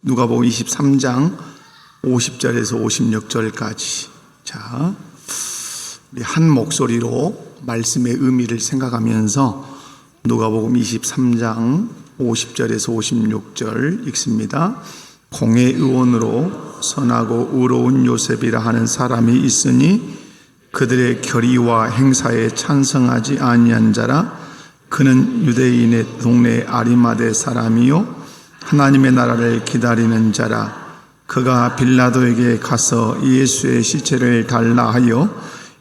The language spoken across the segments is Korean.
누가복음 23장 50절에서 56절까지. 자, 우리 한 목소리로 말씀의 의미를 생각하면서 누가복음 23장 50절에서 56절 읽습니다. 공의 의원으로 선하고 의로운 요셉이라 하는 사람이 있으니 그들의 결의와 행사에 찬성하지 아니한 자라. 그는 유대인의 동네 아리마대 사람이요 하나님의 나라를 기다리는 자라. 그가 빌라도에게 가서 예수의 시체를 달라 하여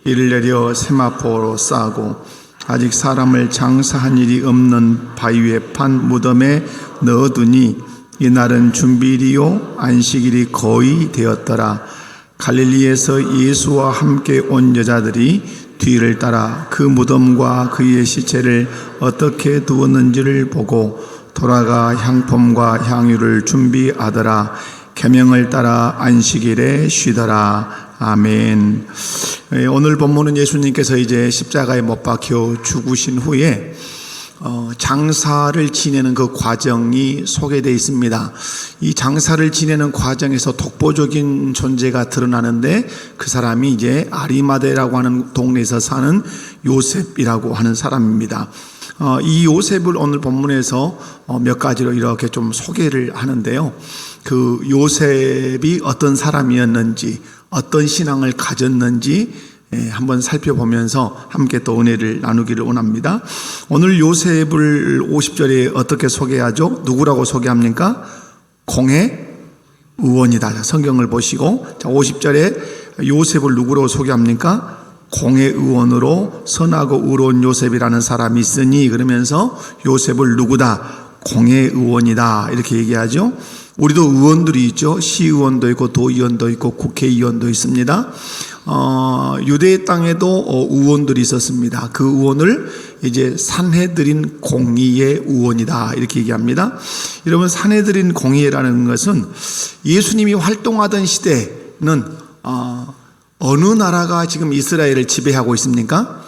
이를 내려 세마포로 싸고 아직 사람을 장사한 일이 없는 바위에 판 무덤에 넣어두니 이날은 준비일이요 안식일이 거의 되었더라. 갈릴리에서 예수와 함께 온 여자들이 뒤를 따라 그 무덤과 그의 시체를 어떻게 두었는지를 보고 돌아가 향품과 향유를 준비하더라. 계명을 따라 안식일에 쉬더라. 아멘. 오늘 본문은 예수님께서 이제 십자가에 못 박혀 죽으신 후에 장사를 지내는 그 과정이 소개되어 있습니다. 이 장사를 지내는 과정에서 독보적인 존재가 드러나는데 그 사람이 이제 아리마대라고 하는 동네에서 사는 요셉이라고 하는 사람입니다. 이 요셉을 오늘 본문에서 몇 가지로 이렇게 좀 소개를 하는데요. 그 요셉이 어떤 사람이었는지, 어떤 신앙을 가졌는지 한번 살펴보면서 함께 또 은혜를 나누기를 원합니다. 오늘 요셉을 50절에 어떻게 소개하죠? 누구라고 소개합니까? 공의 의원이다. 성경을 보시고, 자, 50절에 요셉을 누구로 소개합니까? 공의 의원으로 선하고 의로운 요셉이라는 사람이 있으니, 그러면서 요셉을 누구다? 공의 의원이다. 이렇게 얘기하죠. 우리도 의원들이 있죠. 시의원도 있고 도의원도 있고 국회의원도 있습니다. 유대 땅에도 의원들이 있었습니다. 그 의원을 이제 산헤드린 공의의 의원이다 이렇게 얘기합니다. 여러분, 산헤드린 공의라는 것은 예수님이 활동하던 시대는 어느 나라가 지금 이스라엘을 지배하고 있습니까?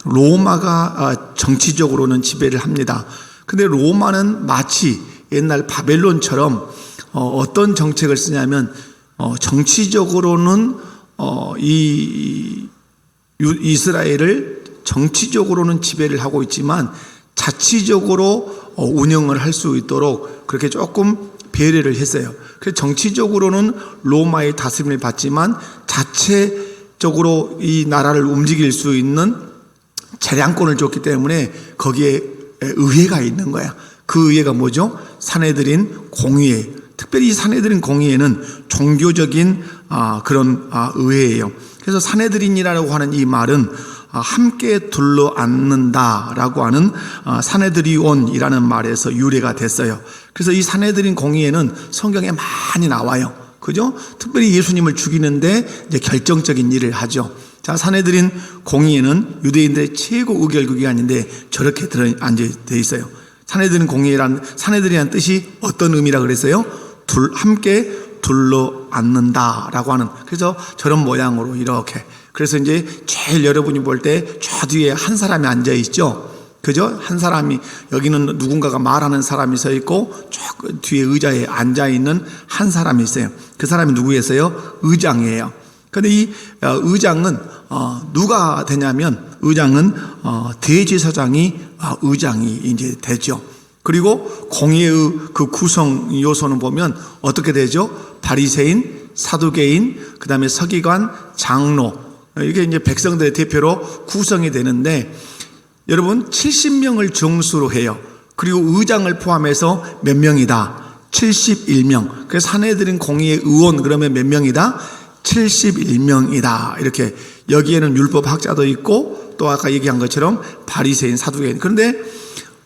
로마가 정치적으로는 지배를 합니다. 근데 로마는 마치 옛날 바벨론처럼 어떤 정책을 쓰냐면 정치적으로는 이스라엘을 정치적으로는 지배를 하고 있지만 자치적으로 운영을 할 수 있도록 그렇게 조금 배려를 했어요. 그래서 정치적으로는 로마의 다스림을 받지만 자체적으로 이 나라를 움직일 수 있는 재량권을 줬기 때문에 거기에 의회가 있는 거야. 그 의회가 뭐죠? 산헤드린 공의회. 특별히 이 산헤드린 공의회는 종교적인 그런 의회예요. 그래서 산헤드린이라고 하는 이 말은 함께 둘러앉는다라고 하는 산헤드리온이라는 말에서 유래가 됐어요. 그래서 이 산헤드린 공의회는 성경에 많이 나와요. 그죠? 특별히 예수님을 죽이는데 이제 결정적인 일을 하죠. 자, 산헤드린 공의회는 유대인들의 최고 의결기관인데 저렇게 앉아 있어요. 산헤드린 공의회란, 산헤드린이라는 뜻이 어떤 의미라 그랬어요? 함께 둘러앉는다라고 하는. 그래서 저런 모양으로 이렇게. 그래서 이제 제일 여러분이 볼 때 저 뒤에 한 사람이 앉아 있죠. 그죠? 한 사람이, 여기는 누군가가 말하는 사람이 서 있고 저 뒤에 의자에 앉아 있는 한 사람이 있어요. 그 사람이 누구였어요? 의장이에요. 근데 이 의장은 누가 되냐면, 의장은 대제사장이 의장이 이제 되죠. 그리고 공의의 그 구성 요소는 보면 어떻게 되죠? 바리새인, 사두개인, 그 다음에 서기관, 장로, 이게 이제 백성들의 대표로 구성이 되는데, 여러분 70명을 정수로 해요. 그리고 의장을 포함해서 몇 명이다? 71명. 그래서 산헤드린 공의의 의원 그러면 몇 명이다? 71명이다. 이렇게. 여기에는 율법학자도 있고 또 아까 얘기한 것처럼 바리새인, 사두개인. 그런데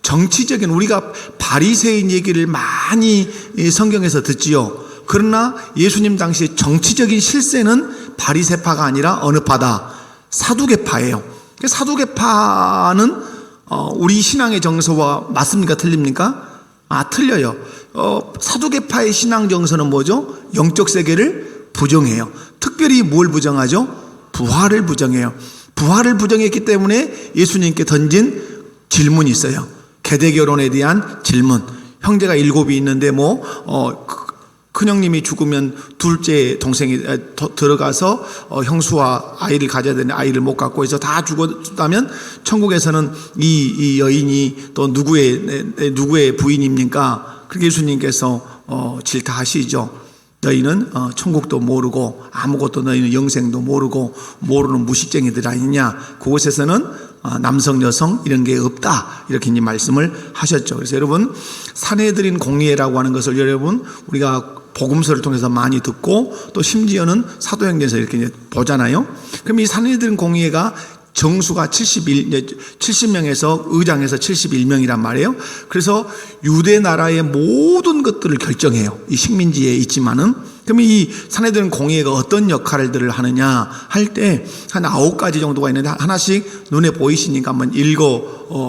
정치적인, 우리가 바리새인 얘기를 많이 성경에서 듣지요. 그러나 예수님 당시 정치적인 실세는 바리새파가 아니라 어느 파다? 사두개파예요. 사두개파는 우리 신앙의 정서와 맞습니까? 틀립니까? 틀려요. 사두개파의 신앙 정서는 뭐죠? 영적 세계를 부정해요. 특별히 뭘 부정하죠? 부활을 부정해요. 부활을 부정했기 때문에 예수님께 던진 질문이 있어요. 계대 결혼에 대한 질문. 형제가 7이 있는데 큰형님이 죽으면 둘째 동생이 들어가서 형수와 아이를 가져야 되는 아이를 못 갖고 해서 다 죽었다면 천국에서는 이 여인이 또 누구의 부인입니까? 그렇게 예수님께서 질타하시죠. 너희는 천국도 모르고 아무것도 너희는 영생도 모르고 모르는 무식쟁이들 아니냐. 그곳에서는 남성 여성 이런 게 없다, 이렇게 이제 말씀을 하셨죠. 그래서 여러분, 사내들인 공예라고 하는 것을 여러분 우리가 복음서를 통해서 많이 듣고 또 심지어는 사도행전에서 이렇게 이제 보잖아요. 그럼 이 사내들인 공예가 정수가 70명에서 의장에서 71명이란 말이에요. 그래서 유대 나라의 모든 것들을 결정해요. 이 식민지에 있지만은. 그럼 이 사내들은 공예가 어떤 역할들을 하느냐 할 때 한 9가지 정도가 있는데 하나씩 눈에 보이시니까 한번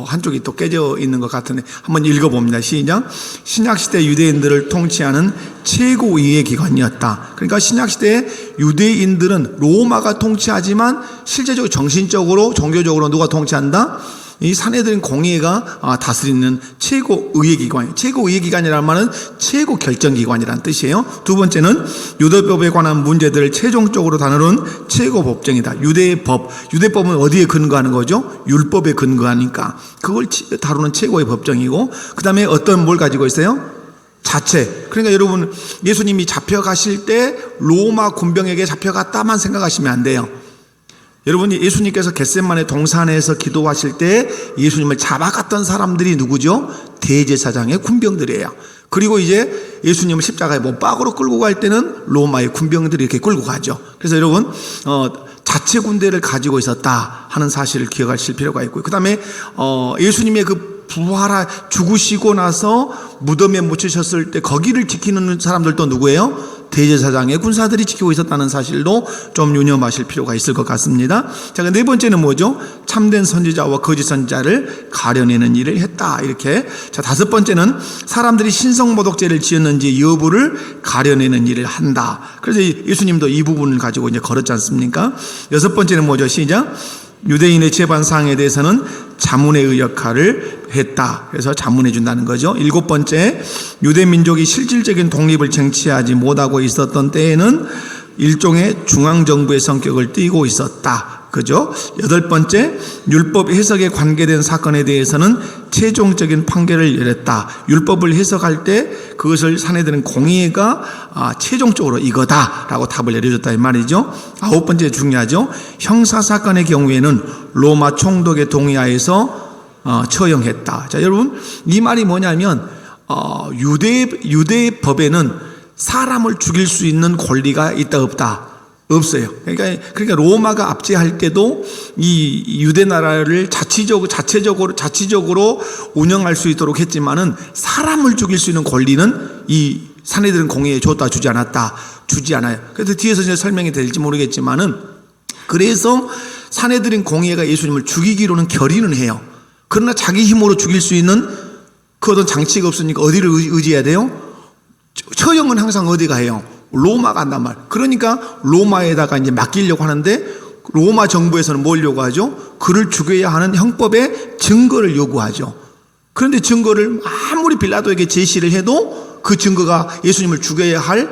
한쪽이 또 깨져 있는 것 같은데 한번 읽어봅니다. 시작. 신약시대 유대인들을 통치하는 최고위의 기관이었다. 그러니까 신약시대 유대인들은 로마가 통치하지만 실제적으로 정신적으로 종교적으로 누가 통치한다? 이 사내들인 공예가 다스리는 최고의회 기관이에요. 최고의회 기관이라는 말은 최고 결정기관이라는 뜻이에요. 두 번째는 유대법에 관한 문제들을 최종적으로 다루는 최고법정이다. 유대법은 어디에 근거하는 거죠? 율법에 근거하니까 그걸 다루는 최고의 법정이고, 그 다음에 뭘 가지고 있어요? 자체. 그러니까 여러분, 예수님이 잡혀가실 때 로마 군병에게 잡혀갔다만 생각하시면 안 돼요. 여러분이 예수님께서 겟세마네 동산에서 기도하실 때 예수님을 잡아갔던 사람들이 누구죠? 대제사장의 군병들이에요. 그리고 이제 예수님을 십자가에 못박으로 끌고 갈 때는 로마의 군병들이 이렇게 끌고 가죠. 그래서 여러분, 자체 군대를 가지고 있었다 하는 사실을 기억하실 필요가 있고요. 그 다음에 예수님의 그 죽으시고 나서 무덤에 묻히셨을 때 거기를 지키는 사람들도 누구예요? 대제사장의 군사들이 지키고 있었다는 사실도 좀 유념하실 필요가 있을 것 같습니다. 자, 네 번째는 뭐죠? 참된 선지자와 거짓 선지자를 가려내는 일을 했다, 이렇게. 자, 다섯 번째는 사람들이 신성모독죄를 지었는지 여부를 가려내는 일을 한다. 그래서 예수님도 이 부분을 가지고 이제 걸었지 않습니까? 여섯 번째는 뭐죠? 시작. 유대인의 재반상에 대해서는 자문의 역할을 했다. 그래서 자문해 준다는 거죠. 일곱 번째, 유대 민족이 실질적인 독립을 쟁취하지 못하고 있었던 때에는 일종의 중앙정부의 성격을 띠고 있었다. 그죠? 여덟 번째, 율법 해석에 관계된 사건에 대해서는 최종적인 판결을 내렸다. 율법을 해석할 때 그것을 사내들은 공의가 최종적으로 이거다라고 답을 내려줬다, 이 말이죠. 아홉 번째 중요하죠. 형사사건의 경우에는 로마 총독의 동의하에서 처형했다. 자, 여러분, 이 말이 뭐냐면 유대 법에는 사람을 죽일 수 있는 권리가 있다 없다? 없어요. 그러니까 로마가 압제할 때도 이 유대 나라를 자치적으로 운영할 수 있도록 했지만은 사람을 죽일 수 있는 권리는 이 사내들은 공의에 줬다 주지 않았다? 주지 않아요. 그래서 뒤에서 이제 설명이 될지 모르겠지만은, 그래서 사내들인 공의가 예수님을 죽이기로는 결의는 해요. 그러나 자기 힘으로 죽일 수 있는 그 어떤 장치가 없으니까 어디를 의지해야 돼요? 처형은 항상 어디가 해요? 로마가 한단 말. 그러니까 로마에다가 이제 맡기려고 하는데 로마 정부에서는 뭘 요구하죠? 그를 죽여야 하는 형법의 증거를 요구하죠. 그런데 증거를 아무리 빌라도에게 제시를 해도 그 증거가 예수님을 죽여야 할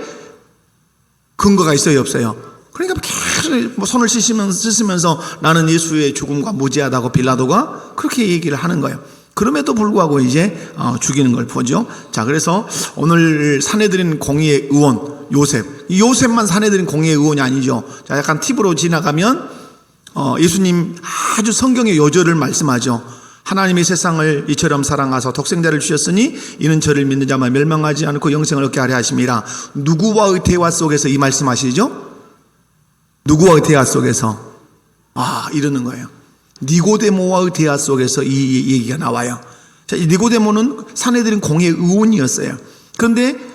근거가 있어요, 없어요? 그러니까 계속 손을 씻으면서 나는 예수의 죽음과 무죄하다고 빌라도가 그렇게 얘기를 하는 거예요. 그럼에도 불구하고 이제 죽이는 걸 보죠. 자, 그래서 오늘 사내들인 공의의 의원 이 요셉만 사내들인 공의의 의원이 아니죠. 자, 약간 팁으로 지나가면 예수님 아주 성경의 요절을 말씀하죠. 하나님이 세상을 이처럼 사랑하사 독생자를 주셨으니 이는 저를 믿는 자만 멸망하지 않고 영생을 얻게 하려 하심이라. 누구와의 대화 속에서 이 말씀하시죠? 누구와의 대화 속에서? 이러는 거예요. 니고데모와의 대화 속에서 이 얘기가 나와요. 자, 이 니고데모는 사내들인 공의의 의원이었어요. 그런데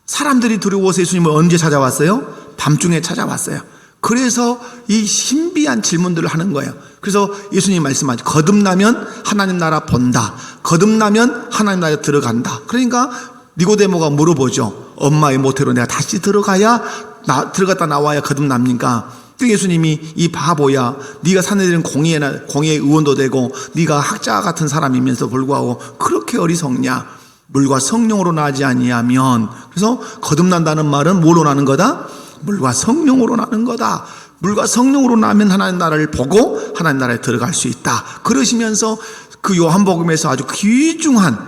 사람들이 두려워서 예수님을 언제 찾아왔어요? 밤중에 찾아왔어요. 그래서 이 신비한 질문들을 하는 거예요. 그래서 예수님이 말씀하죠. 거듭나면 하나님 나라 본다. 거듭나면 하나님 나라에 들어간다. 그러니까 니고데모가 물어보죠. 엄마의 모태로 내가 다시 들어갔다 나와야 거듭납니까? 그 예수님이 이 바보야, 네가 사내들은 공의의 의원도 되고 네가 학자 같은 사람이면서 불구하고 그렇게 어리석냐? 물과 성령으로 나지 아니하면, 그래서 거듭난다는 말은 뭐로 나는 거다? 물과 성령으로 나는 거다. 물과 성령으로 나면 하나님 나라를 보고 하나님 나라에 들어갈 수 있다. 그러시면서 그 요한복음에서 아주 귀중한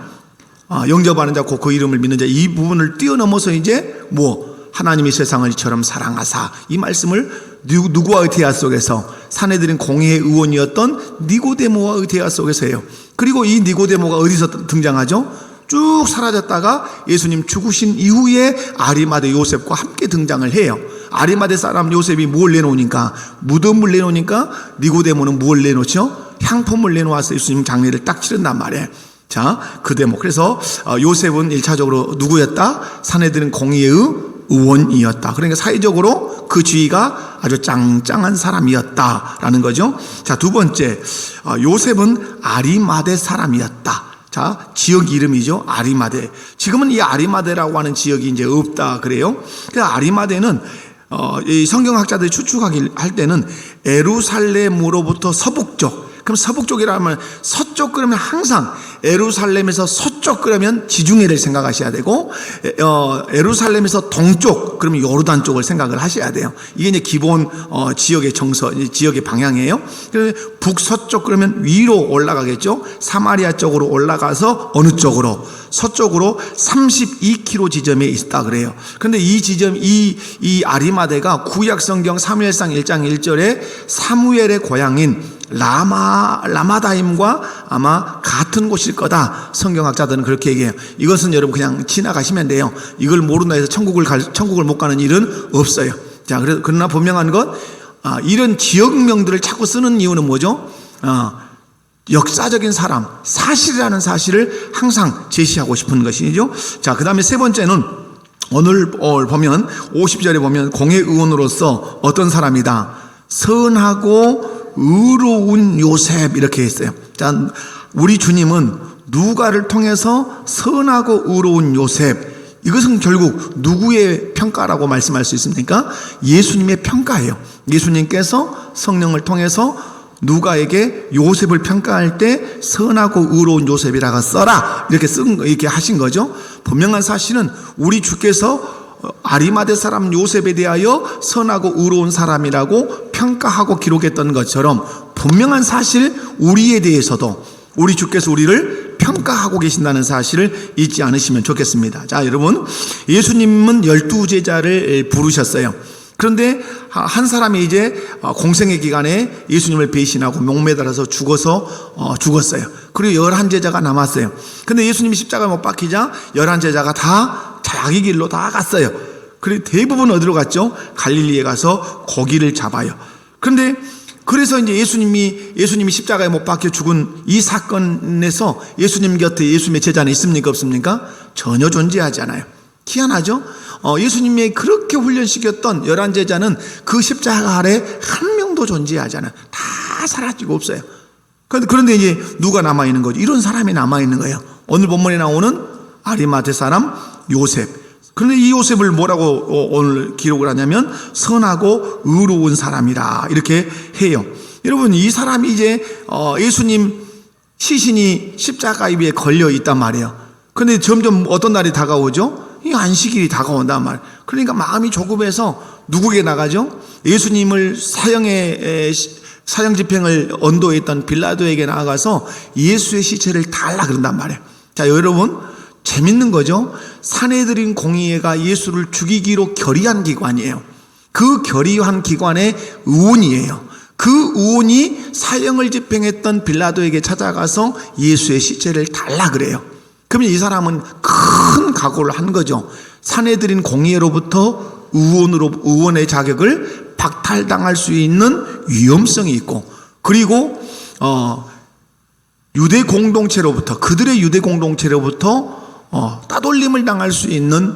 영접하는 자 곧 그 이름을 믿는 자, 이 부분을 뛰어넘어서 이제 하나님이 세상을 이처럼 사랑하사, 이 말씀을 누구와의 대화 속에서, 사내들인 공의의 의원이었던 니고데모와의 대화 속에서 해요. 그리고 이 니고데모가 어디서 등장하죠? 쭉 사라졌다가 예수님 죽으신 이후에 아리마대 요셉과 함께 등장을 해요. 아리마대 사람 요셉이 뭘 내놓으니까, 무덤을 내놓으니까 니고데모는 뭘 내놓죠? 향품을 내놓아서 예수님 장례를 딱 치른단 말이에요. 자, 그 대목. 그래서 요셉은 1차적으로 누구였다? 사내들은 공의의 의원이었다. 그러니까 사회적으로 그 지위가 아주 짱짱한 사람이었다라는 거죠. 자, 두 번째, 요셉은 아리마대 사람이었다. 자, 지역 이름이죠. 아리마대. 지금은 이 아리마대라고 하는 지역이 이제 없다 그래요. 그래서 아리마대는 이 성경학자들이 추측할 때는 예루살렘으로부터 서북쪽, 그럼 서북쪽이라면 서쪽, 그러면 항상 예루살렘에서 서쪽, 그러면 지중해를 생각하셔야 되고, 예루살렘에서 동쪽, 그러면 요르단 쪽을 생각을 하셔야 돼요. 이게 이제 기본 지역의 정서, 지역의 방향이에요. 북서쪽, 그러면 위로 올라가겠죠. 사마리아 쪽으로 올라가서 어느 쪽으로? 서쪽으로 32km 지점에 있다 그래요. 그런데 이 지점, 이 아리마대가 구약 성경 사무엘상 1장 1절에 사무엘의 고향인 라마다임과 아마 같은 곳일 거다. 성경학자들은 그렇게 얘기해요. 이것은 여러분 그냥 지나가시면 돼요. 이걸 모른다 해서 천국을 못 가는 일은 없어요. 자, 그러나 분명한 것, 이런 지역명들을 자꾸 쓰는 이유는 뭐죠? 역사적인 사람, 사실이라는 사실을 항상 제시하고 싶은 것이죠. 자, 그 다음에 세 번째는 오늘 보면 50절에 보면 공의 의원으로서 어떤 사람이다? 선하고 의로운 요셉, 이렇게 했어요. 자, 우리 주님은 누가를 통해서 선하고 의로운 요셉, 이것은 결국 누구의 평가라고 말씀할 수 있습니까? 예수님의 평가예요. 예수님께서 성령을 통해서 누가에게 요셉을 평가할 때 선하고 의로운 요셉이라고 써라, 이렇게 하신 거죠. 분명한 사실은 우리 주께서 아리마대 사람 요셉에 대하여 선하고 의로운 사람이라고 평가하고 기록했던 것처럼 분명한 사실, 우리에 대해서도 우리 주께서 우리를 평가하고 계신다는 사실을 잊지 않으시면 좋겠습니다. 자, 여러분, 예수님은 12제자를 부르셨어요. 그런데 한 사람이 이제 공생의 기간에 예수님을 배신하고 목매달아서 죽었어요. 그리고 11제자가 남았어요. 그런데 예수님이 십자가에 못 박히자 11제자가 다 자기 길로 다 갔어요. 그리고 대부분 어디로 갔죠? 갈릴리에 가서 고기를 잡아요. 그런데 그래서 이제 예수님이 십자가에 못 박혀 죽은 이 사건에서 예수님 곁에 예수님의 제자는 있습니까? 없습니까? 전혀 존재하지 않아요. 희한하죠? 예수님이 그렇게 훈련시켰던 11제자는 그 십자가 아래 한 명도 존재하지 않아요. 다 사라지고 없어요. 그런데 이제 누가 남아있는 거죠? 이런 사람이 남아있는 거예요. 오늘 본문에 나오는 아리마대 사람 요셉. 그런데 이 요셉을 뭐라고 오늘 기록을 하냐면 선하고 의로운 사람이라 이렇게 해요. 여러분, 이 사람이 이제 예수님 시신이 십자가 위에 걸려 있단 말이에요. 그런데 점점 어떤 날이 다가오죠? 이 안식일이 다가온단 말이에요. 그러니까 마음이 조급해서 누구에게 나가죠? 예수님을 사형 집행을 언도에 있던 빌라도에게 나아가서 예수의 시체를 달라 그런단 말이에요. 자, 여러분, 재밌는 거죠? 사내들인 공의회가 예수를 죽이기로 결의한 기관이에요. 그 결의한 기관의 의원이에요. 그 의원이 사형을 집행했던 빌라도에게 찾아가서 예수의 시체를 달라 그래요. 그러면 이 사람은 큰 각오를 한 거죠. 사내들인 공의회로부터 의원의 자격을 박탈당할 수 있는 위험성이 있고, 그리고 유대 공동체로부터, 그들의 유대 공동체로부터 따돌림을 당할 수 있는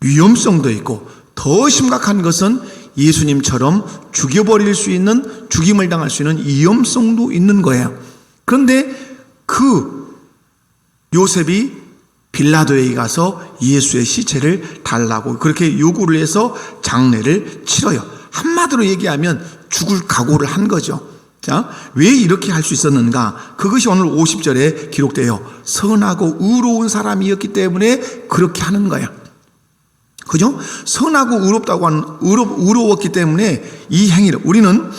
위험성도 있고, 더 심각한 것은 예수님처럼 죽여버릴 수 있는, 죽임을 당할 수 있는 위험성도 있는 거예요. 그런데 그 요셉이 빌라도에 가서 예수의 시체를 달라고 그렇게 요구를 해서 장례를 치러요. 한마디로 얘기하면 죽을 각오를 한 거죠. 자, 왜 이렇게 할 수 있었는가? 그것이 오늘 50절에 기록돼요. 선하고 의로운 사람이었기 때문에 그렇게 하는 거야. 그죠? 선하고 의롭다고 의로웠기 때문에 이 행위를, 우리는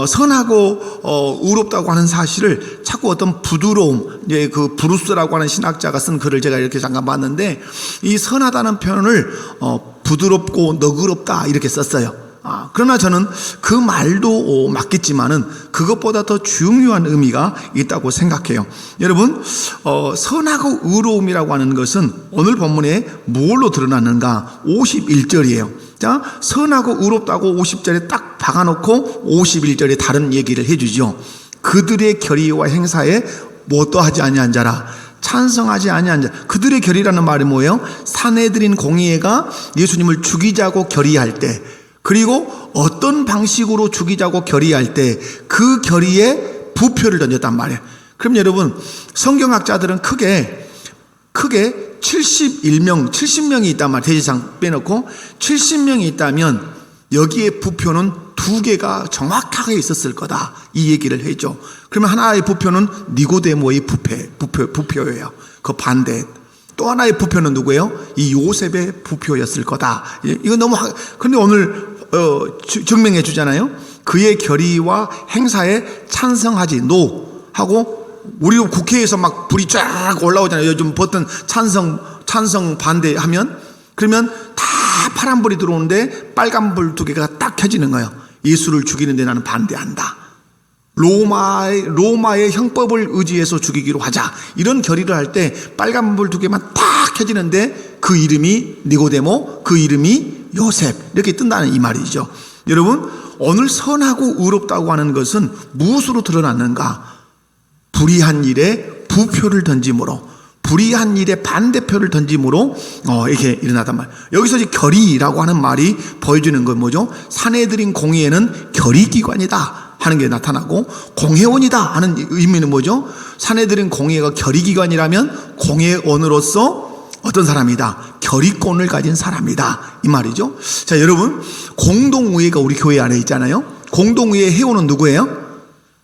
선하고 의롭다고 하는 사실을 자꾸 어떤 부드러움, 이제 그 브루스라고 하는 신학자가 쓴 글을 제가 이렇게 잠깐 봤는데, 이 선하다는 표현을 부드럽고 너그럽다 이렇게 썼어요. 그러나 저는 그 말도 맞겠지만은 그것보다 더 중요한 의미가 있다고 생각해요. 여러분, 선하고 의로움이라고 하는 것은 오늘 본문에 뭘로 드러나는가? 51절이에요. 자, 선하고 의롭다고 50절에 딱 박아놓고 51절에 다른 얘기를 해주죠. 그들의 결의와 행사에 뭣도 하지 아니한 자라, 찬성하지 아니한 자. 그들의 결의라는 말이 뭐예요? 사내들인 공의회가 예수님을 죽이자고 결의할 때, 그리고 어떤 방식으로 죽이자고 결의할 때 그 결의에 부표를 던졌단 말이에요. 그럼 여러분, 성경학자들은 크게 70명이 있단 말이에요. 대제사장 빼놓고 70명이 있다면 여기에 부표는 2개가 정확하게 있었을 거다, 이 얘기를 해줘. 그러면 하나의 부표는 니고데모의 부표예요. 그 반대. 또 하나의 부표는 누구예요? 이 요셉의 부표였을 거다. 이건 너무, 그런데 오늘 증명해 주잖아요. 그의 결의와 행사에 찬성하지 노 하고, 우리 국회에서 막 불이 쫙 올라오잖아요. 요즘 버튼 찬성 반대하면, 그러면 다 파란불이 들어오는데 빨간불 2개가 딱 켜지는 거예요. 예수를 죽이는데 나는 반대한다. 로마의 형법을 의지해서 죽이기로 하자. 이런 결의를 할 때 빨간불 2개만 딱 켜지는데 그 이름이 니고데모, 그 이름이 요셉, 이렇게 뜬다는 이 말이죠. 여러분, 오늘 선하고 의롭다고 하는 것은 무엇으로 드러났는가? 불의한 일에 부표를 던짐으로, 불의한 일에 반대표를 던짐으로 이렇게 일어나단 말이에요. 여기서 이제 결의라고 하는 말이 보여주는 건 뭐죠? 사내들인 공의회는 결의기관이다 하는 게 나타나고, 공회원이다 하는 의미는 뭐죠? 사내들인 공회가 결의기관이라면 공회원으로서 어떤 사람이다? 결의권을 가진 사람이다, 이 말이죠. 자, 여러분, 공동의회가 우리 교회 안에 있잖아요. 공동의회 회원은 누구예요?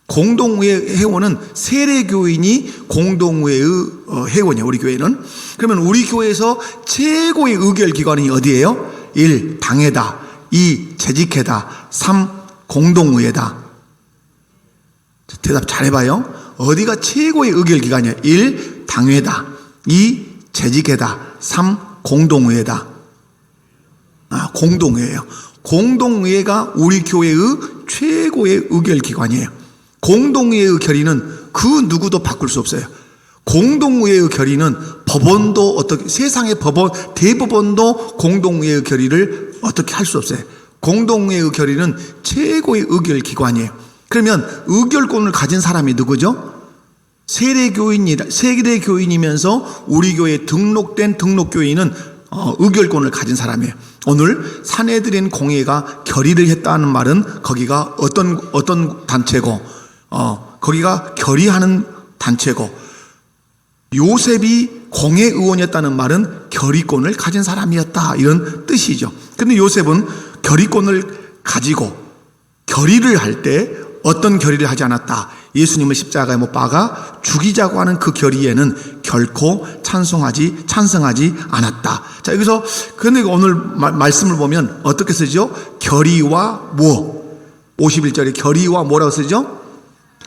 공동의회 회원은 세례교인이 공동의회의 회원이에요, 우리 교회는. 그러면 우리 교회에서 최고의 의결기관이 어디예요? 1. 당회다. 2. 재직회다. 3. 공동의회다. 대답 잘해봐요. 어디가 최고의 의결기관이에요? 1. 당회다. 2. 재직회다. 3. 공동의회다. 공동의회예요. 공동의회가 우리 교회의 최고의 의결기관이에요. 공동의회의 결의는 그 누구도 바꿀 수 없어요. 공동의회의 결의는 법원도 세상의 법원, 대법원도 공동의회의 결의를 어떻게 할 수 없어요. 공동의회의 결의는 최고의 의결기관이에요. 그러면 의결권을 가진 사람이 누구죠? 세례교인이면서 우리 교회에 등록된 등록교인은 의결권을 가진 사람이에요. 오늘 사내들인 공회가 결의를 했다는 말은 거기가 어떤 단체고, 거기가 결의하는 단체고, 요셉이 공회의원이었다는 말은 결의권을 가진 사람이었다, 이런 뜻이죠. 그런데 요셉은 결의권을 가지고 결의를 할 때 어떤 결의를 하지 않았다. 예수님을 십자가에 못 박아 죽이자고 하는 그 결의에는 결코 찬성하지 않았다. 자, 여기서 근데 오늘 말씀을 보면 어떻게 쓰죠? 결의와 뭐? 51절에 결의와 뭐라고 쓰죠?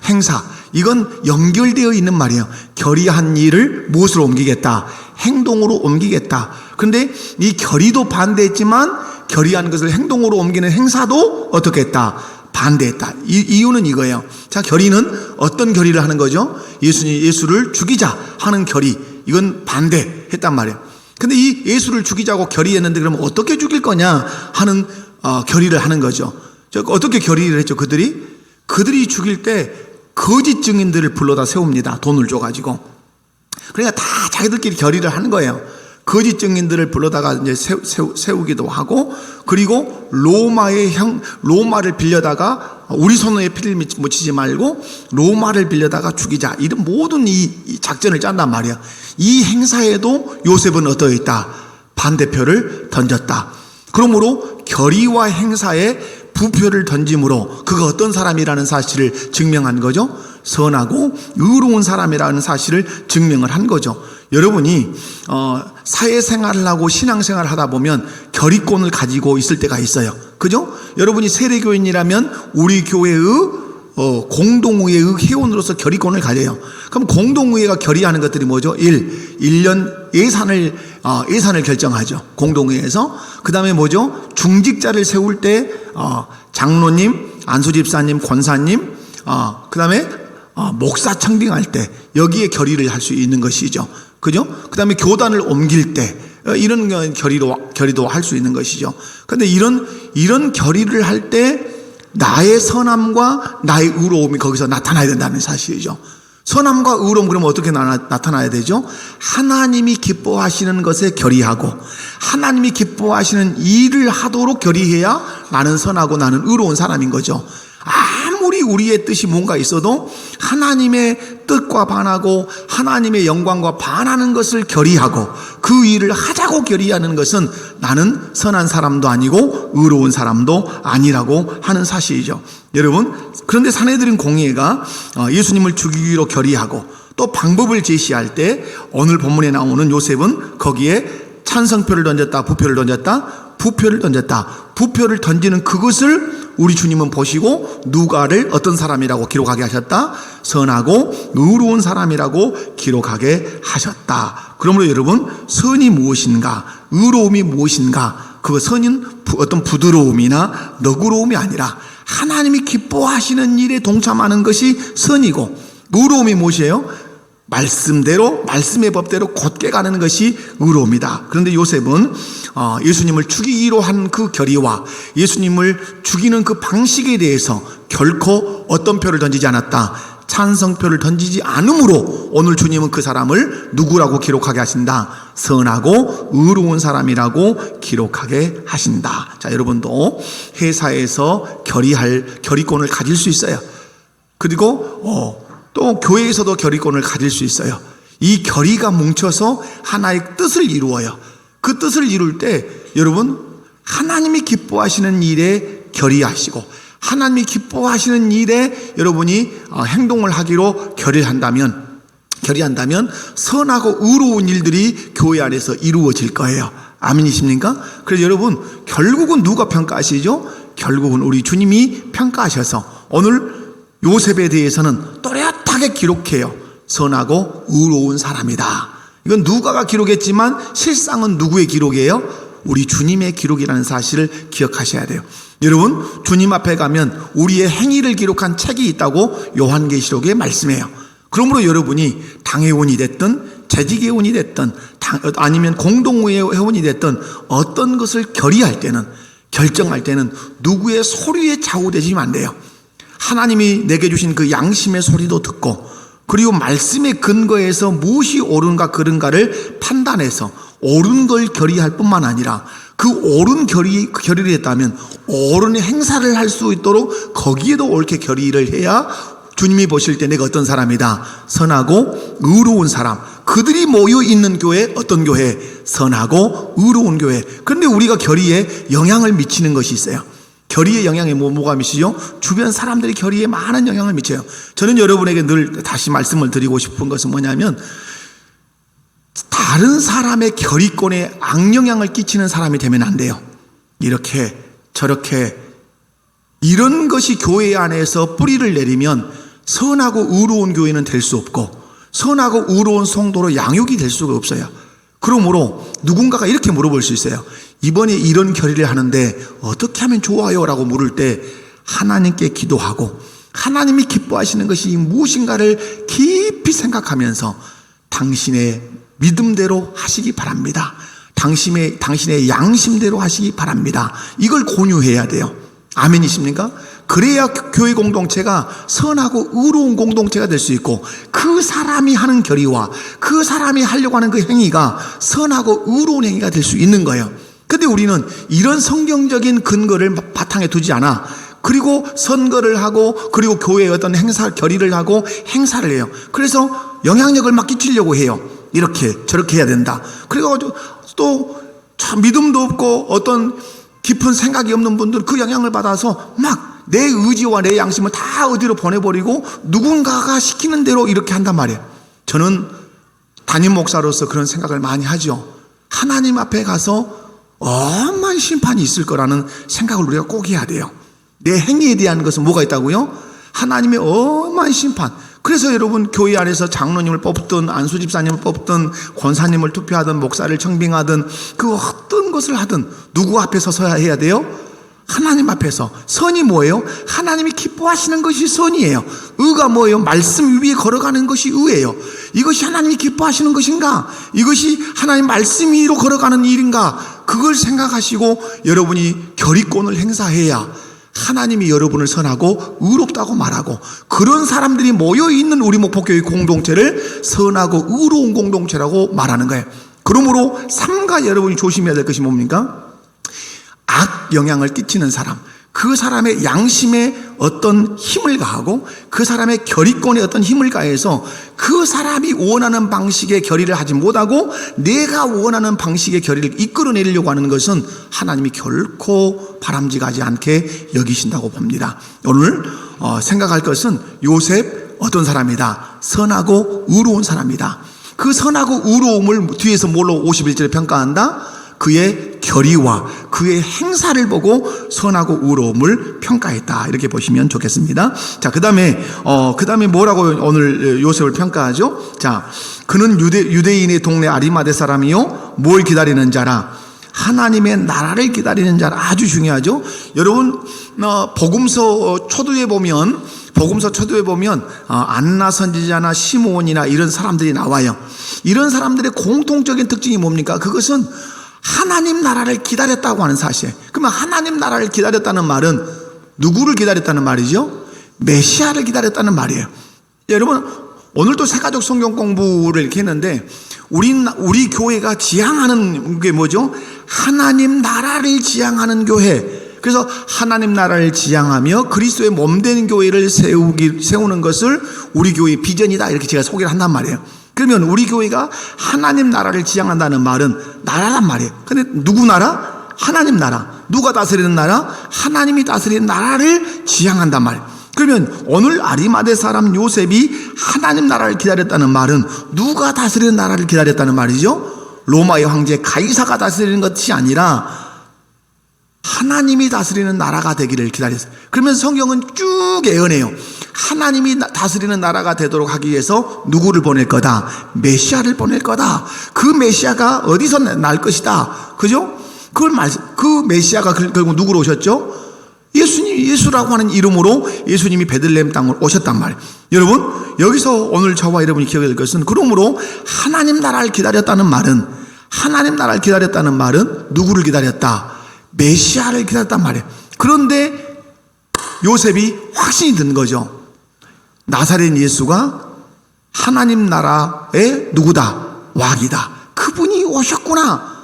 행사. 이건 연결되어 있는 말이에요. 결의한 일을 무엇으로 옮기겠다? 행동으로 옮기겠다. 그런데 이 결의도 반대했지만 결의한 것을 행동으로 옮기는 행사도 어떻게 했다? 반대했다. 이유는 이거예요. 자, 결의는 어떤 결의를 하는 거죠? 예수를 죽이자 하는 결의. 이건 반대했단 말이에요. 근데 이 예수를 죽이자고 결의했는데 그러면 어떻게 죽일 거냐 하는 결의를 하는 거죠. 어떻게 결의를 했죠? 그들이 죽일 때 거짓 증인들을 불러다 세웁니다. 돈을 줘가지고. 그러니까 다 자기들끼리 결의를 하는 거예요. 거짓 증인들을 불러다가 이제 세우기도 하고, 그리고 로마를 빌려다가 우리 손에 피를 묻히지 말고 로마를 빌려다가 죽이자, 이런 모든 이 작전을 짠단 말이야. 이 행사에도 요셉은 어떠했다? 반대표를 던졌다. 그러므로 결의와 행사에 부표를 던짐으로 그가 어떤 사람이라는 사실을 증명한 거죠. 선하고 의로운 사람이라는 사실을 증명을 한 거죠. 여러분이 사회생활을 하고 신앙생활을 하다 보면 결의권을 가지고 있을 때가 있어요. 그죠? 여러분이 세례교인이라면 우리 교회의 공동의회의 회원으로서 결의권을 가져요. 그럼 공동의회가 결의하는 것들이 뭐죠? 1년 예산을 결정하죠. 공동의회에서. 그 다음에 뭐죠? 중직자를 세울 때 장로님, 안수집사님, 권사님, 그 다음에 목사 청빙할 때 여기에 결의를 할 수 있는 것이죠. 그죠? 그 다음에 교단을 옮길 때 이런 결의도 할 수 있는 것이죠. 그런데 이런 결의를 할 때 나의 선함과 나의 의로움이 거기서 나타나야 된다는 사실이죠. 선함과 의로움, 그러면 어떻게 나타나야 되죠? 하나님이 기뻐하시는 것에 결의하고 하나님이 기뻐하시는 일을 하도록 결의해야 나는 선하고 나는 의로운 사람인 거죠. 아무리 우리의 뜻이 뭔가 있어도 하나님의 뜻과 반하고 하나님의 영광과 반하는 것을 결의하고 그 일을 하자고 결의하는 것은 나는 선한 사람도 아니고 의로운 사람도 아니라고 하는 사실이죠. 여러분, 그런데 산헤드린 공의회가 예수님을 죽이기로 결의하고 또 방법을 제시할 때 오늘 본문에 나오는 요셉은 거기에 찬성표를 던졌다, 부표를 던졌다, 부표를 던졌다. 부표를 던지는 그것을 우리 주님은 보시고 누가를 어떤 사람이라고 기록하게 하셨다? 선하고 의로운 사람이라고 기록하게 하셨다. 그러므로 여러분, 선이 무엇인가, 의로움이 무엇인가, 그 선은 어떤 부드러움이나 너그러움이 아니라 하나님이 기뻐하시는 일에 동참하는 것이 선이고, 의로움이 무엇이에요? 말씀대로, 말씀의 법대로 곧게 가는 것이 의로움이다. 그런데 요셉은 예수님을 죽이기로 한 그 결의와 예수님을 죽이는 그 방식에 대해서 결코 어떤 표를 던지지 않았다. 찬성표를 던지지 않으므로 오늘 주님은 그 사람을 누구라고 기록하게 하신다? 선하고 의로운 사람이라고 기록하게 하신다. 자, 여러분도 회사에서 결의권을 가질 수 있어요. 그리고 또 교회에서도 결의권을 가질 수 있어요. 이 결의가 뭉쳐서 하나의 뜻을 이루어요. 그 뜻을 이룰 때 여러분, 하나님이 기뻐하시는 일에 결의하시고 하나님이 기뻐하시는 일에 여러분이 행동을 하기로 결의한다면 선하고 의로운 일들이 교회 안에서 이루어질 거예요. 아멘이십니까? 그래서 여러분, 결국은 누가 평가하시죠? 결국은 우리 주님이 평가하셔서 오늘 요셉에 대해서는 또렷하게 기록해요. 선하고 의로운 사람이다. 이건 누가가 기록했지만 실상은 누구의 기록이에요? 우리 주님의 기록이라는 사실을 기억하셔야 돼요. 여러분, 주님 앞에 가면 우리의 행위를 기록한 책이 있다고 요한계시록에 말씀해요. 그러므로 여러분이 당회원이 됐든 재직회원이 됐든 아니면 공동의회 회원이 됐든 어떤 것을 결정할 때는 누구의 소리에 좌우되시면 안 돼요. 하나님이 내게 주신 그 양심의 소리도 듣고 그리고 말씀의 근거에서 무엇이 옳은가 그른가를 판단해서 옳은 걸 결의할 뿐만 아니라 그 옳은 결의를 했다면 옳은 행사를 할 수 있도록 거기에도 옳게 결의를 해야 주님이 보실 때 내가 어떤 사람이다? 선하고 의로운 사람. 그들이 모여 있는 교회, 어떤 교회? 선하고 의로운 교회. 그런데 우리가 결의에 영향을 미치는 것이 있어요. 결의의 영향에 뭐가 미치죠? 주변 사람들이 결의에 많은 영향을 미쳐요. 저는 여러분에게 늘 다시 말씀을 드리고 싶은 것은 뭐냐면 다른 사람의 결의권에 악영향을 끼치는 사람이 되면 안 돼요. 이렇게 저렇게 이런 것이 교회 안에서 뿌리를 내리면 선하고 의로운 교회는 될 수 없고 선하고 의로운 성도로 양육이 될 수가 없어요. 그러므로 누군가가 이렇게 물어볼 수 있어요. 이번에 이런 결의를 하는데 어떻게 하면 좋아요? 라고 물을 때 하나님께 기도하고 하나님이 기뻐하시는 것이 무엇인가를 깊이 생각하면서 당신의 믿음대로 하시기 바랍니다. 당신의 양심대로 하시기 바랍니다. 이걸 공유해야 돼요. 아멘이십니까? 그래야 교회 공동체가 선하고 의로운 공동체가 될 수 있고 그 사람이 하는 결의와 그 사람이 하려고 하는 그 행위가 선하고 의로운 행위가 될 수 있는 거예요. 근데 우리는 이런 성경적인 근거를 바탕에 두지 않아. 그리고 선거를 하고 그리고 교회에 어떤 결의를 하고 행사를 해요. 그래서 영향력을 막 끼치려고 해요. 이렇게 저렇게 해야 된다. 그리고 또 참 믿음도 없고 어떤 깊은 생각이 없는 분들 그 영향을 받아서 막 내 의지와 내 양심을 다 어디로 보내버리고 누군가가 시키는 대로 이렇게 한단 말이에요. 저는 담임 목사로서 그런 생각을 많이 하죠. 하나님 앞에 가서 엄한 심판이 있을 거라는 생각을 우리가 꼭 해야 돼요. 내 행위에 대한 것은 뭐가 있다고요? 하나님의 엄한 심판. 그래서 여러분 교회 안에서 장로님을 뽑든 안수집사님을 뽑든 권사님을 투표하든 목사를 청빙하든 그 어떤 것을 하든 누구 앞에 서서야 해야 돼요? 하나님 앞에서. 선이 뭐예요? 하나님이 기뻐하시는 것이 선이에요. 의가 뭐예요? 말씀 위에 걸어가는 것이 의예요. 이것이 하나님이 기뻐하시는 것인가? 이것이 하나님 말씀 위로 걸어가는 일인가? 그걸 생각하시고 여러분이 결의권을 행사해야 하나님이 여러분을 선하고 의롭다고 말하고, 그런 사람들이 모여있는 우리 목포교회 공동체를 선하고 의로운 공동체라고 말하는 거예요. 그러므로 삼가 여러분이 조심해야 될 것이 뭡니까? 악 영향을 끼치는 사람, 그 사람의 양심에 어떤 힘을 가하고 그 사람의 결의권에 어떤 힘을 가해서 그 사람이 원하는 방식의 결의를 하지 못하고 내가 원하는 방식의 결의를 이끌어내려고 하는 것은 하나님이 결코 바람직하지 않게 여기신다고 봅니다. 오늘 생각할 것은 요셉 어떤 사람이다? 선하고 의로운 사람이다. 그 선하고 의로움을 뒤에서 뭘로 51절에 평가한다? 그의 결의와 그의 행사를 보고 선하고 의로움을 평가했다. 이렇게 보시면 좋겠습니다. 자, 그 다음에 뭐라고 오늘 요셉을 평가하죠? 자, 그는 유대인의 동네 아리마대 사람이요, 뭘 기다리는 자라? 하나님의 나라를 기다리는 자라. 아주 중요하죠. 여러분, 복음서 초두에 보면 안나 선지자나 시므온이나 이런 사람들이 나와요. 이런 사람들의 공통적인 특징이 뭡니까? 그것은 하나님 나라를 기다렸다고 하는 사실. 그러면 하나님 나라를 기다렸다는 말은 누구를 기다렸다는 말이죠? 메시아를 기다렸다는 말이에요. 여러분, 오늘도 새가족 성경 공부를 이렇게 했는데 우리 교회가 지향하는 게 뭐죠? 하나님 나라를 지향하는 교회. 그래서 하나님 나라를 지향하며 그리스도의 몸된 교회를 세우는 것을 우리 교회의 비전이다, 이렇게 제가 소개를 한단 말이에요. 그러면 우리 교회가 하나님 나라를 지향한다는 말은 나라란 말이에요. 근데 누구 나라? 하나님 나라. 누가 다스리는 나라? 하나님이 다스리는 나라를 지향한단 말이에요. 그러면 오늘 아리마대 사람 요셉이 하나님 나라를 기다렸다는 말은 누가 다스리는 나라를 기다렸다는 말이죠? 로마의 황제 가이사가 다스리는 것이 아니라 하나님이 다스리는 나라가 되기를 기다렸어요. 그러면 성경은 쭉 예언해요. 하나님이 다스리는 나라가 되도록 하기 위해서 누구를 보낼 거다? 메시아를 보낼 거다. 그 메시아가 어디서 날 것이다. 그죠? 그 메시아가 결국 누구로 오셨죠? 예수라고 하는 이름으로 예수님이 베들레헴 땅으로 오셨단 말이에요. 여러분, 여기서 오늘 저와 여러분이 기억해야 될 것은, 그러므로 하나님 나라를 기다렸다는 말은 누구를 기다렸다? 메시아를 기다렸단 말이에요. 그런데 요셉이 확신이 든 거죠. 나사렛 예수가 하나님 나라의 누구다? 왕이다. 그분이 오셨구나.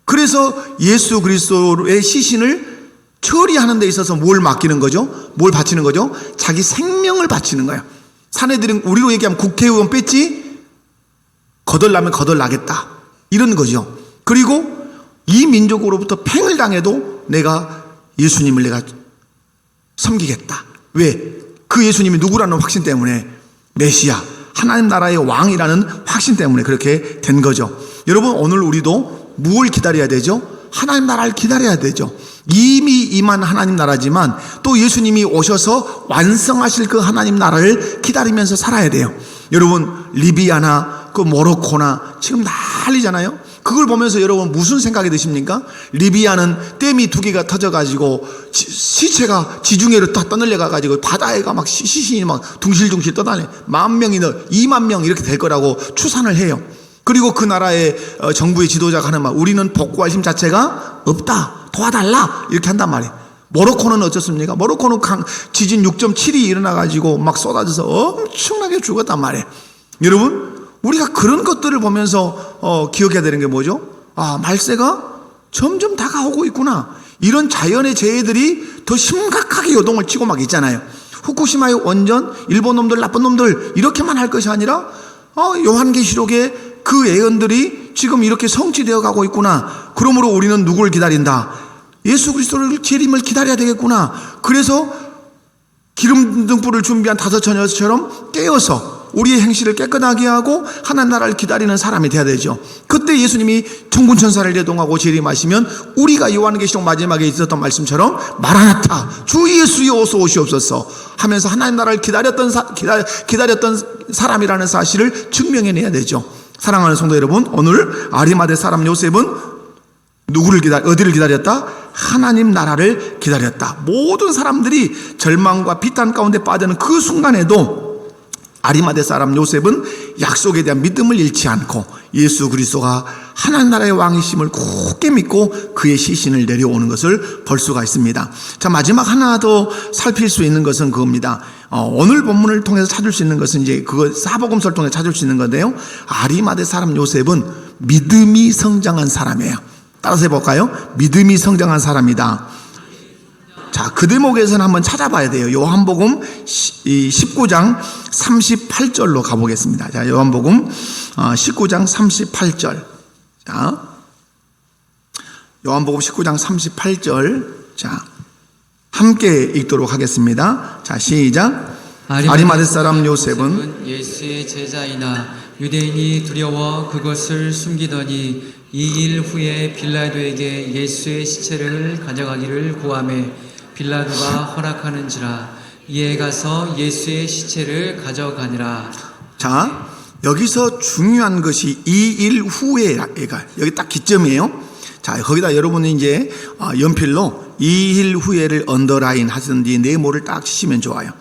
그래서 예수 그리스도의 시신을 처리하는 데 있어서 뭘 맡기는 거죠? 뭘 바치는 거죠? 자기 생명을 바치는 거예요. 사내들은 우리로 얘기하면 국회의원 뺐지? 거덜나면 거덜나겠다, 이런 거죠. 그리고 이 민족으로부터 팽을 당해도 내가 예수님을 내가 섬기겠다. 왜? 그 예수님이 누구라는 확신 때문에, 메시아, 하나님 나라의 왕이라는 확신 때문에 그렇게 된 거죠. 여러분, 오늘 우리도 무엇을 기다려야 되죠? 하나님 나라를 기다려야 되죠. 이미 임한 하나님 나라지만 또 예수님이 오셔서 완성하실 그 하나님 나라를 기다리면서 살아야 돼요. 여러분, 리비아나 그 모로코나 지금 난리잖아요. 그걸 보면서 여러분 무슨 생각이 드십니까? 리비아는 댐이 2개가 터져가지고 시체가 지중해로 다 떠늘려가가지고 바다에가 막 시신이 막 둥실둥실 떠다녀. 10,000명이나 20,000명 이렇게 될 거라고 추산을 해요. 그리고 그 나라의 정부의 지도자가 하는 말, 우리는 복구할 힘 자체가 없다, 도와달라, 이렇게 한단 말이에요. 모로코는 어떻습니까? 모로코는 지진 6.7이 일어나가지고 막 쏟아져서 엄청나게 죽었단 말이에요. 여러분, 우리가 그런 것들을 보면서 기억해야 되는 게 뭐죠? 아, 말세가 점점 다가오고 있구나. 이런 자연의 재해들이 더 심각하게 요동을 치고 막 있잖아요. 후쿠시마의 원전, 일본 놈들, 나쁜 놈들, 이렇게만 할 것이 아니라 요한계시록의 그 예언들이 지금 이렇게 성취되어 가고 있구나. 그러므로 우리는 누구를 기다린다? 예수 그리스도를 재림을 기다려야 되겠구나. 그래서 기름 등불을 준비한 5처녀처럼 깨어서 우리의 행실을 깨끗하게 하고 하나님 나라를 기다리는 사람이 돼야 되죠. 그때 예수님이 천군천사를 대동하고 재림하시면 우리가 요한계시록 마지막에 있었던 말씀처럼 마라나타 주 예수여 어서 오시옵소서 하면서 하나님 나라를 기다렸던 사람이라는 사실을 증명해내야 되죠. 사랑하는 성도 여러분, 오늘 아리마대 사람 요셉은 어디를 기다렸다? 하나님 나라를 기다렸다. 모든 사람들이 절망과 비탄 가운데 빠지는 그 순간에도 아리마대 사람 요셉은 약속에 대한 믿음을 잃지 않고 예수 그리스도가 하나님 나라의 왕이심을 굳게 믿고 그의 시신을 내려오는 것을 볼 수가 있습니다. 자, 마지막 하나 더 살필 수 있는 것은 그겁니다. 오늘 본문을 통해서 찾을 수 있는 것은 이제 그거 사복음서를 통해 찾을 수 있는 건데요. 아리마대 사람 요셉은 믿음이 성장한 사람이에요. 따라서 해볼까요? 믿음이 성장한 사람이다. 자, 그 대목에서는 한번 찾아봐야 돼요. 요한복음 19장 38절로 가보겠습니다. 자, 요한복음 19장 38절. 자, 요한복음 19장 38절. 자, 함께 읽도록 하겠습니다. 자, 시작. 아리마대 사람 요셉은 예수의 제자이나 유대인이 두려워 그것을 숨기더니 2일 후에 빌라도에게 예수의 시체를 가져가기를 구하매 빌라도가 허락하는지라 이에 가서 예수의 시체를 가져가니라. 자, 여기서 중요한 것이 2일 후에, 여기 딱 기점이에요. 자, 거기다 여러분이 이제 연필로 2일 후에를 언더라인 하시든지 네모를 딱 치시면 좋아요.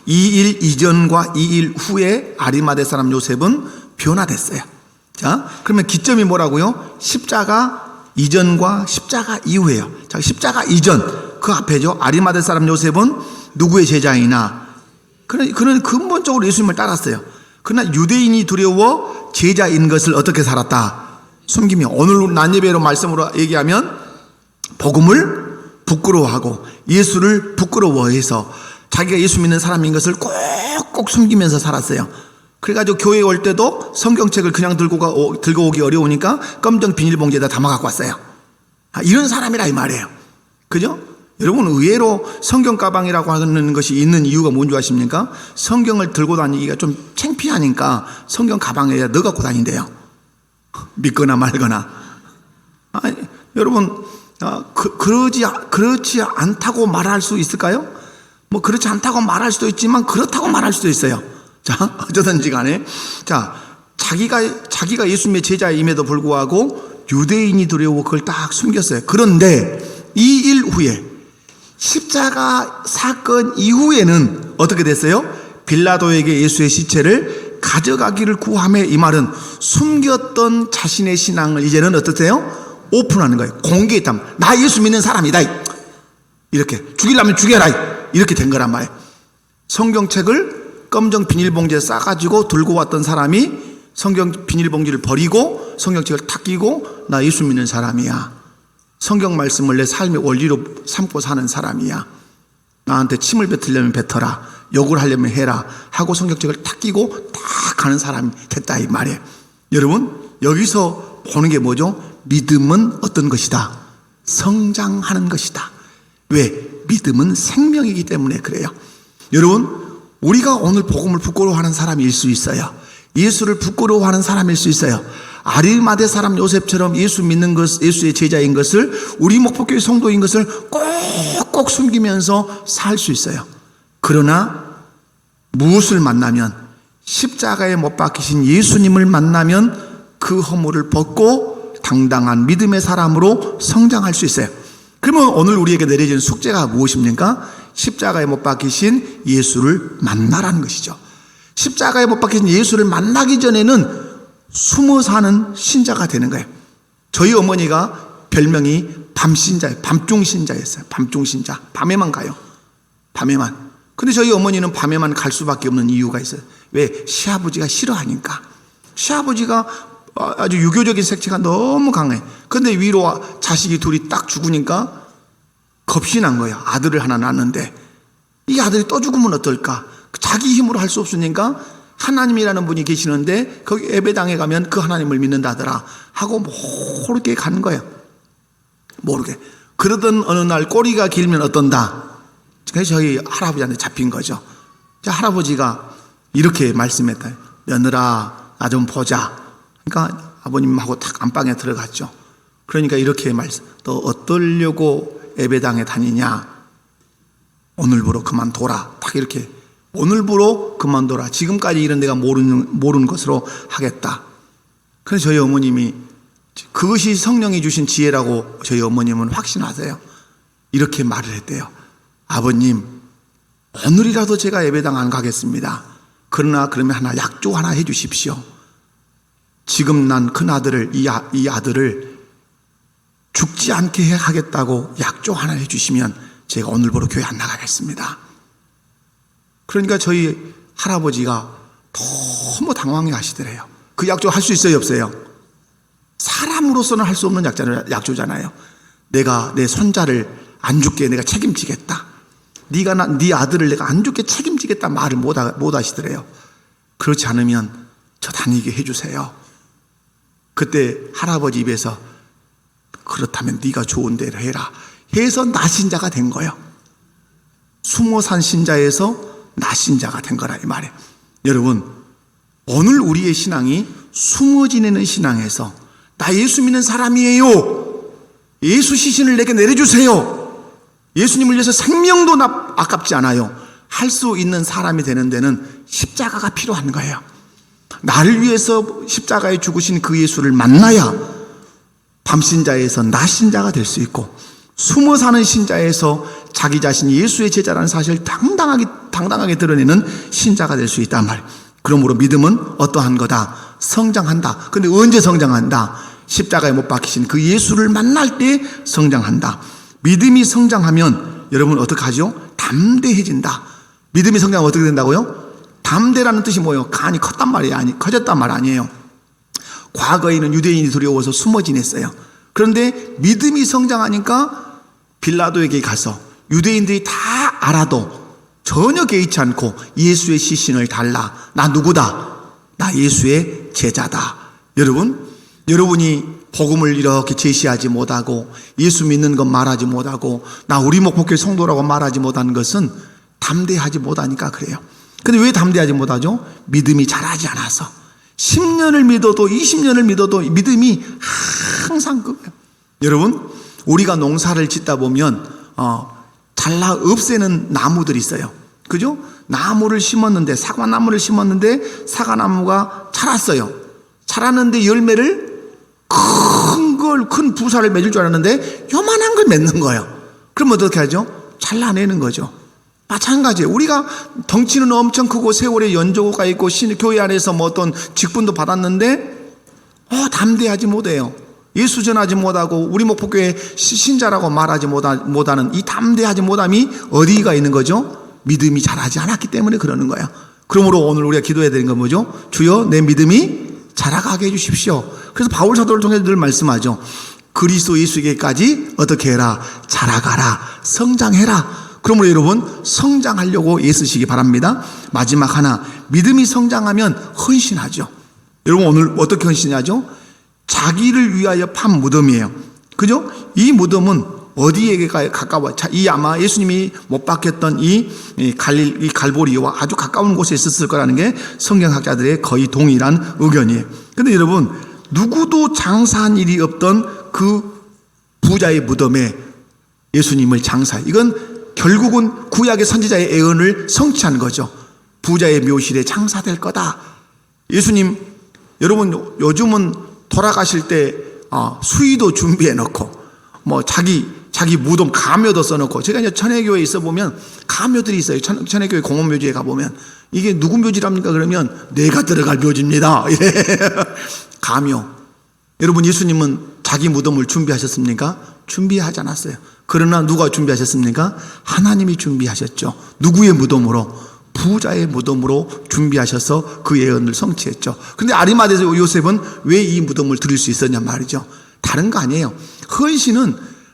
2일 이전과 2일 후에 아리마대 사람 요셉은 변화됐어요. 자, 그러면 기점이 뭐라고요? 십자가 이전과 십자가 이후예요. 자, 십자가 이전 그 앞에죠. 아리마대 사람 요셉은 누구의 제자이나 그는 근본적으로 예수님을 따랐어요. 그러나 유대인이 두려워 제자인 것을 어떻게 살았다? 숨기며. 오늘 난예배로 말씀으로 얘기하면 복음을 부끄러워하고 예수를 부끄러워해서 자기가 예수 믿는 사람인 것을 꼭꼭 숨기면서 살았어요. 그래가지고 교회에 올 때도 성경책을 그냥 들고 오기 어려우니까 검정 비닐봉지에다 담아 갖고 왔어요. 이런 사람이라 이 말이에요. 그죠? 여러분, 의외로 성경 가방이라고 하는 것이 있는 이유가 뭔지 아십니까? 성경을 들고 다니기가 좀 창피하니까 성경 가방에 넣어 갖고 다닌대요. 믿거나 말거나. 여러분, 그렇지 않다고 말할 수 있을까요? 뭐 그렇지 않다고 말할 수도 있지만 그렇다고 말할 수도 있어요. 자, 어쩌든지 간에. 자, 자기가 예수님의 제자임에도 불구하고 유대인이 두려워 그걸 딱 숨겼어요. 그런데 2일 후에 십자가 사건 이후에는 어떻게 됐어요? 빌라도에게 예수의 시체를 가져가기를 구하며, 이 말은 숨겼던 자신의 신앙을 이제는 어떠세요? 오픈하는 거예요. 공개했다면 나 예수 믿는 사람이다. 이렇게 죽이려면 죽여라. 이렇게 된 거란 말이에요. 성경책을 검정 비닐봉지에 싸가지고 들고 왔던 사람이 성경 비닐봉지를 버리고 성경책을 탁 끼고 나 예수 믿는 사람이야. 성경 말씀을 내 삶의 원리로 삼고 사는 사람이야. 나한테 침을 뱉으려면 뱉어라. 욕을 하려면 해라. 하고 성경책을 탁 끼고 딱 가는 사람이 됐다 이 말이에요. 여러분, 여기서 보는 게 뭐죠? 믿음은 어떤 것이다? 성장하는 것이다. 왜? 믿음은 생명이기 때문에 그래요. 여러분, 우리가 오늘 복음을 부끄러워하는 사람일 수 있어요. 예수를 부끄러워하는 사람일 수 있어요. 아리마대 사람 요셉처럼 예수 믿는 것, 예수의 제자인 것을, 우리 목포교회 성도인 것을 꼭꼭 숨기면서 살 수 있어요. 그러나 무엇을 만나면, 십자가에 못 박히신 예수님을 만나면 그 허물을 벗고 당당한 믿음의 사람으로 성장할 수 있어요. 그러면 오늘 우리에게 내려진 숙제가 무엇입니까? 십자가에 못 박히신 예수를 만나라는 것이죠. 십자가에 못 박히신 예수를 만나기 전에는 숨어 사는 신자가 되는 거예요. 저희 어머니가 별명이 밤신자예요. 밤중신자였어요. 밤중신자. 밤에만 가요. 밤에만. 근데 저희 어머니는 밤에만 갈 수밖에 없는 이유가 있어요. 왜? 시아버지가 싫어하니까. 시아버지가 아주 유교적인 색채가 너무 강해. 근데 위로 자식이 둘이 딱 죽으니까 겁이 난 거예요. 아들을 하나 낳았는데 이 아들이 또 죽으면 어떨까? 자기 힘으로 할 수 없으니까 하나님이라는 분이 계시는데 거기 예배당에 가면 그 하나님을 믿는다더라 하고 모르게 가는 거예요. 모르게. 그러던 어느 날 꼬리가 길면 어떤다. 그래서 저희 할아버지한테 잡힌 거죠. 할아버지가 이렇게 말씀했다. 며느라, 나 좀 보자. 그러니까 아버님하고 탁 안방에 들어갔죠. 그러니까 이렇게 말씀, 너 어떠려고 예배당에 다니냐? 오늘부로 그만둬라. 딱 이렇게. 오늘부로 그만둬라. 지금까지 이런 내가 모르는 것으로 하겠다. 그래서 저희 어머님이 그것이 성령이 주신 지혜라고 저희 어머님은 확신하세요. 이렇게 말을 했대요. 아버님, 오늘이라도 제가 예배당 안 가겠습니다. 그러나 그러면 약조 하나 해 주십시오. 지금 난 큰 아들을, 이 아들을 죽지 않게 하겠다고 약조 하나 해 주시면 제가 오늘부로 교회 안 나가겠습니다. 그러니까 저희 할아버지가 너무 당황해 하시더래요. 그 약조 할 수 있어요, 없어요? 사람으로서는 할 수 없는 약조잖아요. 내가 내 손자를 안 죽게 내가 책임지겠다. 네 아들을 내가 안 죽게 책임지겠다 말을 못 하시더래요. 그렇지 않으면 저 다니게 해주세요. 그때 할아버지 입에서 그렇다면 네가 좋은 대로 해라 해서 나신자가 된 거예요. 숨어 산 신자에서 나신자가 된 거라 이 말이에요. 여러분, 오늘 우리의 신앙이 숨어 지내는 신앙에서 나 예수 믿는 사람이에요. 예수 시신을 내게 내려주세요. 예수님을 위해서 생명도 아깝지 않아요. 할 수 있는 사람이 되는 데는 십자가가 필요한 거예요. 나를 위해서 십자가에 죽으신 그 예수를 만나야 밤신자에서 낮신자가 될 수 있고, 숨어 사는 신자에서 자기 자신이 예수의 제자라는 사실을 당당하게 드러내는 신자가 될 수 있단 말이에요. 그러므로 믿음은 어떠한 거다? 성장한다. 근데 언제 성장한다? 십자가에 못 박히신 그 예수를 만날 때 성장한다. 믿음이 성장하면 여러분 어떻게 하죠? 담대해진다. 믿음이 성장하면 어떻게 된다고요? 담대라는 뜻이 뭐예요? 간이 컸단 말이에요. 커졌단 말 아니에요. 과거에는 유대인이 두려워서 숨어 지냈어요. 그런데 믿음이 성장하니까 빌라도에게 가서 유대인들이 다 알아도 전혀 개의치 않고 예수의 시신을 달라. 나 누구다? 나 예수의 제자다. 여러분이 복음을 이렇게 제시하지 못하고 예수 믿는 것 말하지 못하고 나 우리 목포교회 성도라고 말하지 못하는 것은 담대하지 못하니까 그래요. 근데 왜 담대하지 못하죠? 믿음이 자라지 않아서. 10년을 믿어도 20년을 믿어도 믿음이 항상 그거예요. 여러분, 우리가 농사를 짓다 보면 잘라 없애는 나무들이 있어요. 그죠? 나무를 심었는데, 사과나무를 심었는데 사과나무가 자랐어요. 자랐는데 열매를 큰 부사를 맺을 줄 알았는데 요만한 걸 맺는 거예요. 그럼 어떻게 하죠? 잘라내는 거죠. 마찬가지예요. 우리가 덩치는 엄청 크고 세월의 연조가 있고 교회 안에서 뭐 어떤 직분도 받았는데 담대하지 못해요. 예수 전하지 못하고 우리 목포교회 신자라고 말하지 못하는 이 담대하지 못함이 어디가 있는 거죠? 믿음이 자라지 않았기 때문에 그러는 거예요. 그러므로 오늘 우리가 기도해야 되는 건 뭐죠? 주여 내 믿음이 자라가게 해주십시오. 그래서 바울 사도를 통해 늘 말씀하죠. 그리스도 예수에게까지 어떻게 해라? 자라가라. 성장해라. 그러므로 여러분 성장하려고 애쓰시기 바랍니다. 마지막 하나, 믿음이 성장하면 헌신하죠. 여러분 오늘 어떻게 헌신하죠? 자기를 위하여 판 무덤이에요. 그죠? 이 무덤은 어디에 가까워요? 이 아마 예수님이 못 박혔던 이 갈보리와 아주 가까운 곳에 있었을 거라는 게 성경학자들의 거의 동일한 의견이에요. 근데 여러분, 누구도 장사한 일이 없던 그 부자의 무덤에 예수님을 장사해. 이건 결국은 구약의 선지자의 예언을 성취한 거죠. 부자의 묘실에 장사될 거다. 예수님, 여러분 요즘은 돌아가실 때 수의도 준비해 놓고 뭐 자기 무덤 가묘도 써놓고, 제가 이제 천혜교회에 있어 보면 가묘들이 있어요. 천혜교회 공원묘지에 가보면 이게 누구 묘지랍니까? 그러면 내가 들어갈 묘지입니다. 이래. 가묘. 여러분 예수님은 자기 무덤을 준비하셨습니까? 준비하지 않았어요. 그러나 누가 준비하셨습니까? 하나님이 준비하셨죠. 누구의 무덤으로? 부자의 무덤으로 준비하셔서 그 예언을 성취했죠. 그런데 아리마대에서 요셉은 왜 이 무덤을 드릴 수 있었냐 말이죠. 다른 거 아니에요.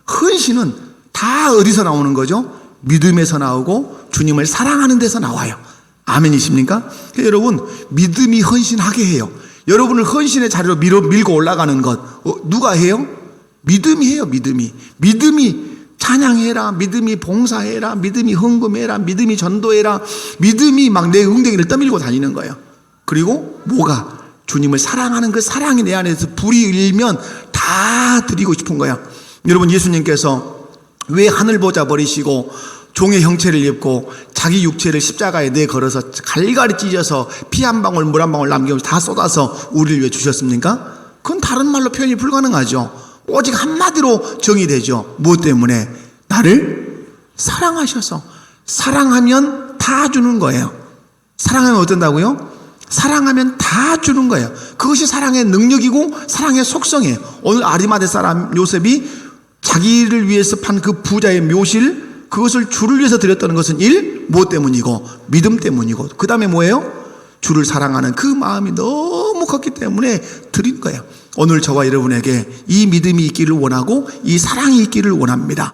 헌신은 다 어디서 나오는 거죠? 믿음에서 나오고 주님을 사랑하는 데서 나와요. 아멘이십니까? 여러분, 믿음이 헌신하게 해요. 여러분을 헌신의 자리로 밀고 올라가는 것 누가 해요? 믿음이 해요. 믿음이 찬양해라, 믿음이 봉사해라, 믿음이 헌금해라, 믿음이 전도해라, 믿음이 막 내 웅덩이를 떠밀고 다니는 거예요. 그리고 뭐가? 주님을 사랑하는 그 사랑이 내 안에서 불이 일면 다 드리고 싶은 거야. 여러분, 예수님께서 왜 하늘 보좌 버리시고 종의 형체를 입고 자기 육체를 십자가에 내 걸어서 갈갈이 찢어서 피 한 방울 물 한 방울 남기면서 다 쏟아서 우리를 위해 주셨습니까? 그건 다른 말로 표현이 불가능하죠. 오직 한마디로 정의되죠. 무엇 때문에? 나를 사랑하셔서. 사랑하면 다 주는 거예요. 사랑하면 어떤다고요? 사랑하면 다 주는 거예요. 그것이 사랑의 능력이고 사랑의 속성이에요. 오늘 아리마대 사람 요셉이 자기를 위해서 판 그 부자의 묘실, 그것을 주를 위해서 드렸다는 것은 무엇 때문이고? 믿음 때문이고, 그 다음에 뭐예요? 주를 사랑하는 그 마음이 너무 컸기 때문에 드린 거예요. 오늘 저와 여러분에게 이 믿음이 있기를 원하고 이 사랑이 있기를 원합니다.